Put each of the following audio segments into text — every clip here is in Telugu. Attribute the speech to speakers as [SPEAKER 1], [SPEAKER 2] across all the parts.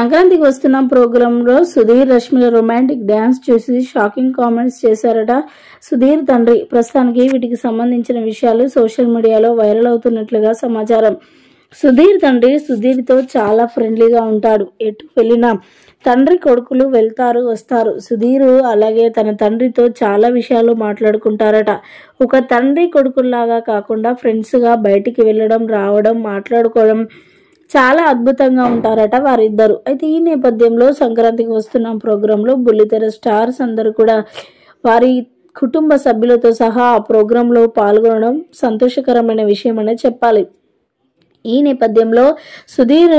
[SPEAKER 1] సంక్రాంతికి వస్తున్న ప్రోగ్రాంలో సుధీర్ రష్మిల రొమాంటిక్ డ్యాన్స్ చూసి షాకింగ్ కామెంట్స్ చేశారట సుధీర్ తండ్రి. ప్రస్తుతానికి వీటికి సంబంధించిన విషయాలు సోషల్ మీడియాలో వైరల్ అవుతున్నట్లుగా సమాచారం. సుధీర్ తండ్రి సుధీర్తో చాలా ఫ్రెండ్లీగా ఉంటాడు. ఎటు వెళ్ళినా తండ్రి కొడుకులు వెళ్తారు వస్తారు. సుధీర్ అలాగే తన తండ్రితో చాలా విషయాలు మాట్లాడుకుంటారట. ఒక తండ్రి కొడుకుల్లాగా కాకుండా ఫ్రెండ్స్గా బయటికి వెళ్ళడం, రావడం, మాట్లాడుకోవడం చాలా అద్భుతంగా ఉంటారట వారిద్దరు. అయితే ఈ నేపథ్యంలో సంక్రాంతికి వస్తున్న ప్రోగ్రాంలో బుల్లితెర స్టార్స్ అందరూ కూడా వారి కుటుంబ సభ్యులతో సహా ఆ ప్రోగ్రాంలో పాల్గొనడం సంతోషకరమైన విషయం అనే చెప్పాలి. ఈ నేపథ్యంలో సుధీర్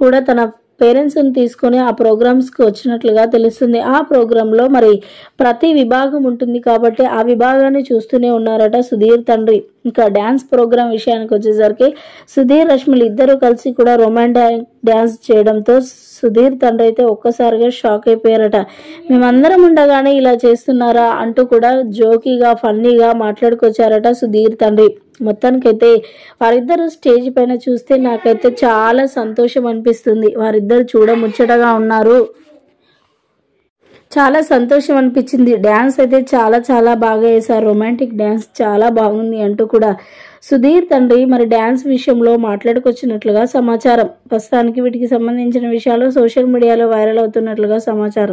[SPEAKER 1] కూడా తన పేరెంట్స్ని తీసుకొని ఆ ప్రోగ్రామ్స్కి వచ్చినట్లుగా తెలుస్తుంది. ఆ ప్రోగ్రాంలో మరి ప్రతి విభాగం ఉంటుంది కాబట్టి ఆ విభాగాన్ని చూస్తూనే ఉన్నారట సుధీర్ తండ్రి. ఇంకా డ్యాన్స్ ప్రోగ్రాం విషయానికి వచ్చేసరికి సుధీర్ రష్మిలు ఇద్దరు కలిసి కూడా రొమాంటిక్ డ్యాన్స్ చేయడంతో సుధీర్ తండ్రి అయితే ఒక్కసారిగా షాక్ అయిపోయారట. మేమందరం ఉండగానే ఇలా చేస్తున్నారా అంటూ కూడా జోకీగా ఫన్నీగా మాట్లాడుకొచ్చారట సుధీర్ తండ్రి. మొత్తానికైతే వారిద్దరు స్టేజ్ పైన చూస్తే నాకైతే చాలా సంతోషం అనిపిస్తుంది. వారిద్దరు చూడముచ్చటగా ఉన్నారు. చాలా సంతోషం అనిపించింది. డ్యాన్స్ అయితే చాలా చాలా బాగా వేశారు. రొమాంటిక్ డ్యాన్స్ చాలా బాగుంది అంటూ కూడా సుధీర్ తండ్రి మరి డ్యాన్స్ విషయంలో మాట్లాడుకొచ్చినట్లుగా సమాచారం. ప్రస్తుతానికి వీటికి సంబంధించిన విషయాలు సోషల్ మీడియాలో వైరల్ అవుతున్నట్లుగా సమాచారం.